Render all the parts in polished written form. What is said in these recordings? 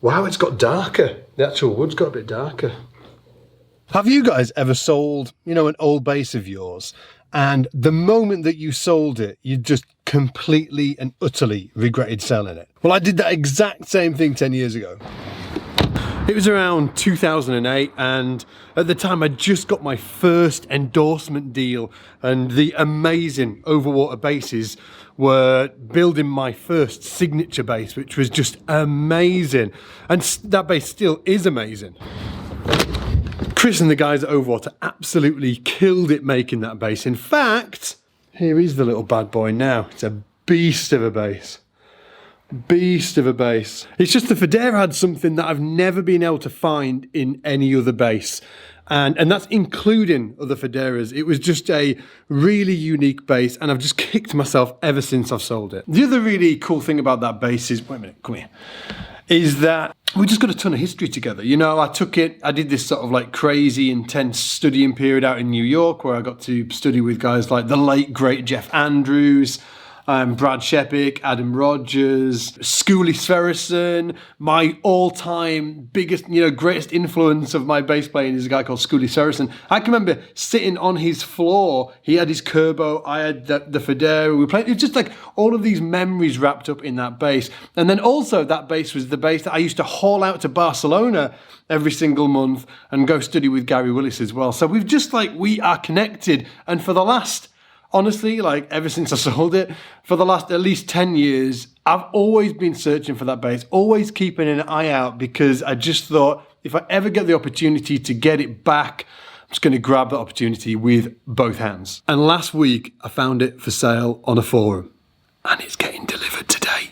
Wow, it's got darker. The actual wood's got a bit darker. Have you guys ever sold, you know, an old bass of yours, and the moment that you sold it, you just completely and utterly regretted selling it? Well, I did that exact same thing 10 years ago. It was around 2008, and at the time I just got my first endorsement deal, and the amazing Overwater basses were building my first signature bass, which was just amazing. And that bass still is amazing. Chris and the guys at Overwater absolutely killed it making that bass. In fact, here is the little bad boy now. It's a beast of a bass. Beast of a bass. It's just the Federa had something that I've never been able to find in any other bass. And that's including other Federas. It was just a really unique bass, and I've just kicked myself ever since I've sold it. The other really cool thing about that bass is, wait a minute, come here, is that we just got a ton of history together. You know, I did this sort of like crazy, intense studying period out in New York where I got to study with guys like the late, great Jeff Andrews, Brad Shepik, Adam Rogers, Schooley Sverrisson. My all-time biggest, greatest influence of my bass playing is a guy called Schooley Sverrisson. I can remember sitting on his floor. He had his Kerbo, I had the Federa. We played. It was just like all of these memories wrapped up in that bass. And then also that bass was the bass that I used to haul out to Barcelona every single month and go study with Gary Willis as well. So we've just we are connected. And for the last, honestly, ever since I sold it, for the last at least 10 years, I've always been searching for that bass, always keeping an eye out, because I just thought if I ever get the opportunity to get it back, I'm just going to grab that opportunity with both hands. And last week, I found it for sale on a forum, and it's getting delivered today.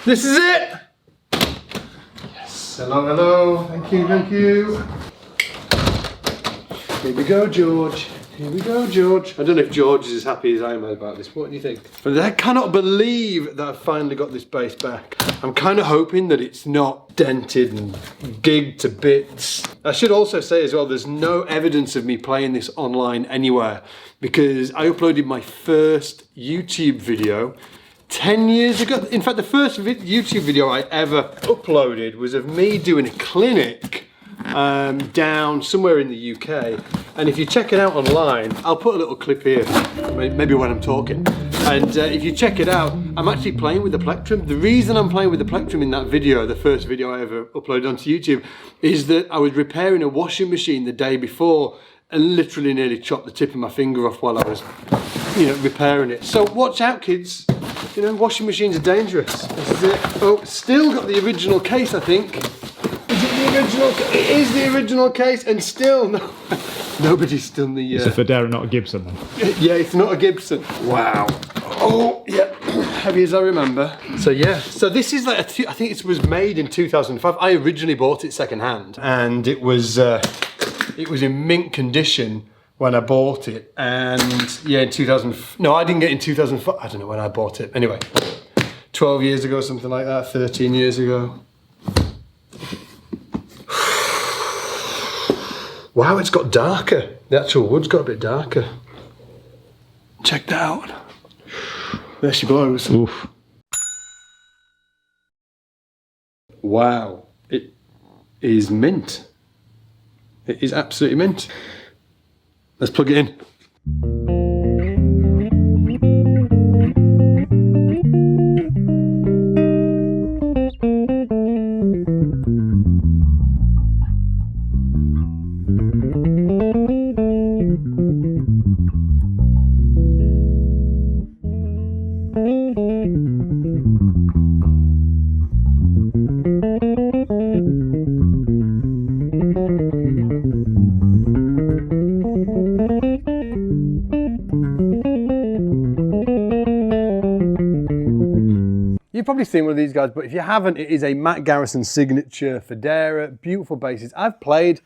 This is it! Yes, hello, hello, thank you, thank you. Here we go, George. Here we go, George. I don't know if George is as happy as I am about this. What do you think? But I cannot believe that I've finally got this bass back. I'm kind of hoping that it's not dented and gigged to bits. I should also say as well, there's no evidence of me playing this online anywhere, because I uploaded my first YouTube video 10 years ago. In fact, the first YouTube video I ever uploaded was of me doing a clinic down somewhere in the UK, and if you check it out online, I'll put a little clip here, maybe when I'm talking, and if you check it out, I'm actually playing with the plectrum. The reason I'm playing with the plectrum in that video, the first video I ever uploaded onto YouTube, is that I was repairing a washing machine the day before and literally nearly chopped the tip of my finger off while I was, repairing it. So watch out, kids. Washing machines are dangerous. This is it. Oh, still got the original case, I think. It is the original case, and still nobody's done the. It's a Federa, not a Gibson, then. Yeah, it's not a Gibson. Wow. Oh, yeah, heavy as I remember. So yeah, so this is I think it was made in 2005. I originally bought it second hand, and it was in mint condition when I bought it. And yeah, in 2000. No, I didn't get it in 2005. I don't know when I bought it. Anyway, 12 years ago, something like that. 13 years ago. Wow, it's got darker. The actual wood's got a bit darker. Check that out. There she blows. Oof. Wow, it is mint. It is absolutely mint. Let's plug it in. You've probably seen one of these guys, but if you haven't, it is a Matt Garrison signature Federa, beautiful basses. I've played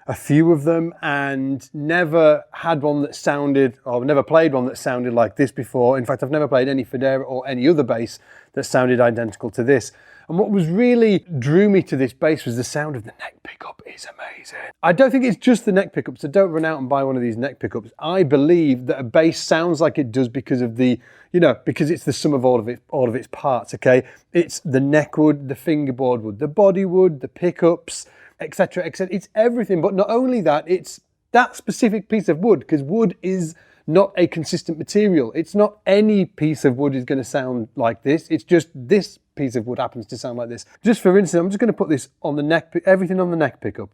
a few of them and never had one that sounded, or never played one that sounded like this before. In fact, I've never played any Fodera or any other bass that sounded identical to this. And what was really drew me to this bass was the sound of the neck pickup is amazing. I don't think it's just the neck pickup, so don't run out and buy one of these neck pickups. I believe that a bass sounds like it does because of the, you know, because it's the sum of all of its parts, okay? It's the neck wood, the fingerboard wood, the body wood, the pickups, etc., etc. It's everything, but not only that, it's that specific piece of wood, because wood is not a consistent material. It's not any piece of wood is going to sound like this. It's just this piece of wood happens to sound like this. Just for instance, I'm just going to put this on the neck, everything on the neck pickup.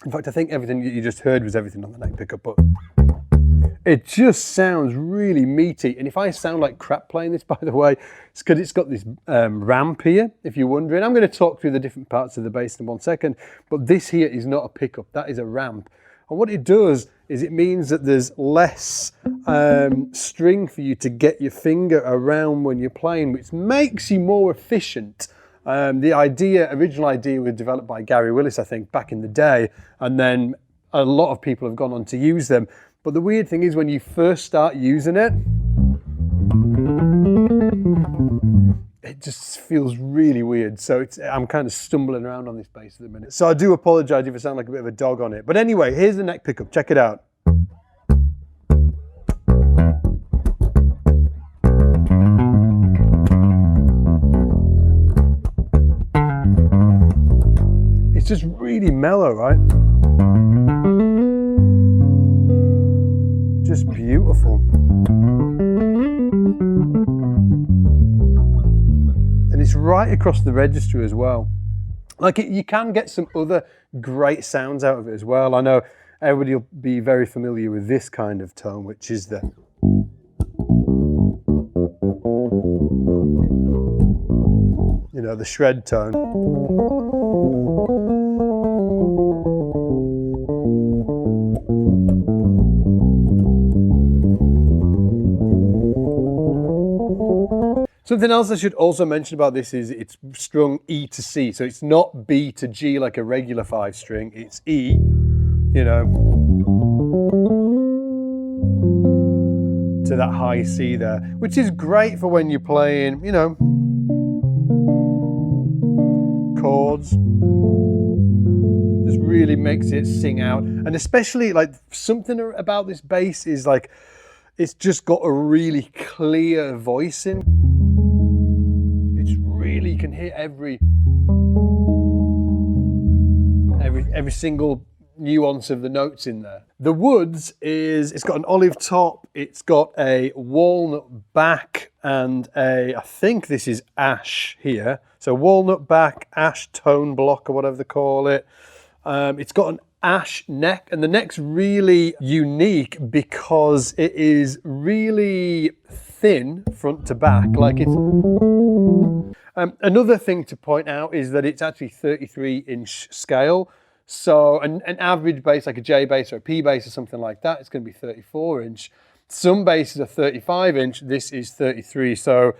In fact, I think everything that you just heard was everything on the neck pickup, but it just sounds really meaty. And if I sound like crap playing this, by the way, it's because it's got this ramp here, if you're wondering. I'm going to talk through the different parts of the bass in 1 second, but this here is not a pickup, that is a ramp. And what it does is it means that there's less string for you to get your finger around when you're playing, which makes you more efficient. The original idea was developed by Gary Willis, I think, back in the day, and then a lot of people have gone on to use them. But the weird thing is when you first start using it, it just feels really weird. So I'm kind of stumbling around on this bass at the minute. So I do apologize if I sound like a bit of a dog on it. But anyway, here's the neck pickup. Check it out. It's just really mellow, right? Just beautiful. And it's right across the register as well. Like you can get some other great sounds out of it as well. I know everybody will be very familiar with this kind of tone, which is the the shred tone. Something else I should also mention about this is it's strung E to C, so it's not B to G like a regular 5 string, it's E, to that high C there, which is great for when you're playing, chords. Just really makes it sing out. And especially like something about this bass is like, it's just got a really clear voicing. It's really, you can hear every single nuance of the notes in there. The woods it's got an olive top, it's got a walnut back, and I think this is ash here. So walnut back, ash tone block, or whatever they call it. It's got an ash neck, and the neck's really unique because it is really thin front to back, like it's... another thing to point out is that it's actually 33-inch scale. So an average bass, like a J bass or a P bass or something like that, it's going to be 34-inch. Some basses are 35-inch. This is 33. So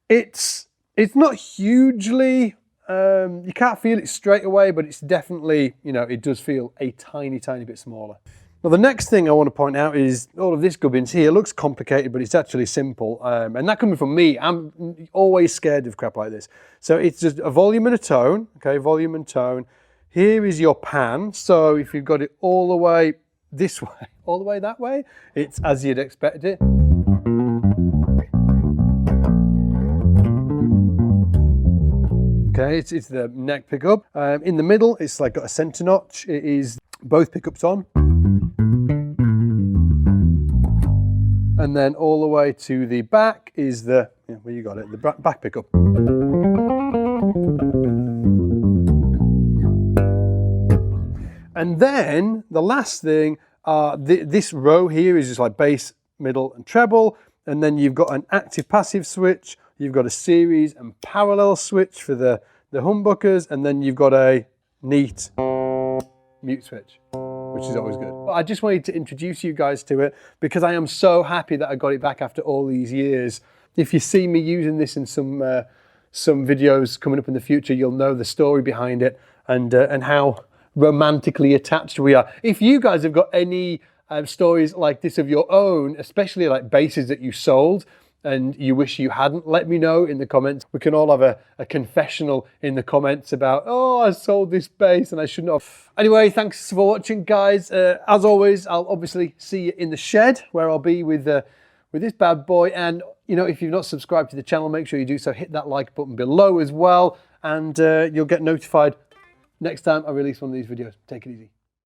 it's not hugely, you can't feel it straight away, but it's definitely, it does feel a tiny, tiny bit smaller. Now, the next thing I want to point out is all of this gubbins here looks complicated, but it's actually simple. And that coming from me, I'm always scared of crap like this. So it's just a volume and a tone, okay, volume and tone. Here is your pan. So if you've got it all the way this way, all the way that way, it's as you'd expect it. Okay, it's the neck pickup. In the middle, it's like got a center notch. It is both pickups on. And then all the way to the back is the, well, you got it, the back pickup. And then the last thing, this row here is just like bass, middle and treble. And then you've got an active passive switch. You've got a series and parallel switch for the humbuckers. And then you've got a neat mute switch, which is always good. Well, I just wanted to introduce you guys to it because I am so happy that I got it back after all these years. If you see me using this in some videos coming up in the future, you'll know the story behind it and how romantically attached we are. If you guys have got any stories like this of your own, especially like bases that you sold and you wish you hadn't, let me know in the comments. We can all have a confessional in the comments about, oh, I sold this base and I shouldn't have. Anyway, thanks for watching, guys. As always, I'll obviously see you in the shed where I'll be with this bad boy. And, you know, if you've not subscribed to the channel, make sure you do so. Hit that like button below as well. And you'll get notified next time I release one of these videos. Take it easy.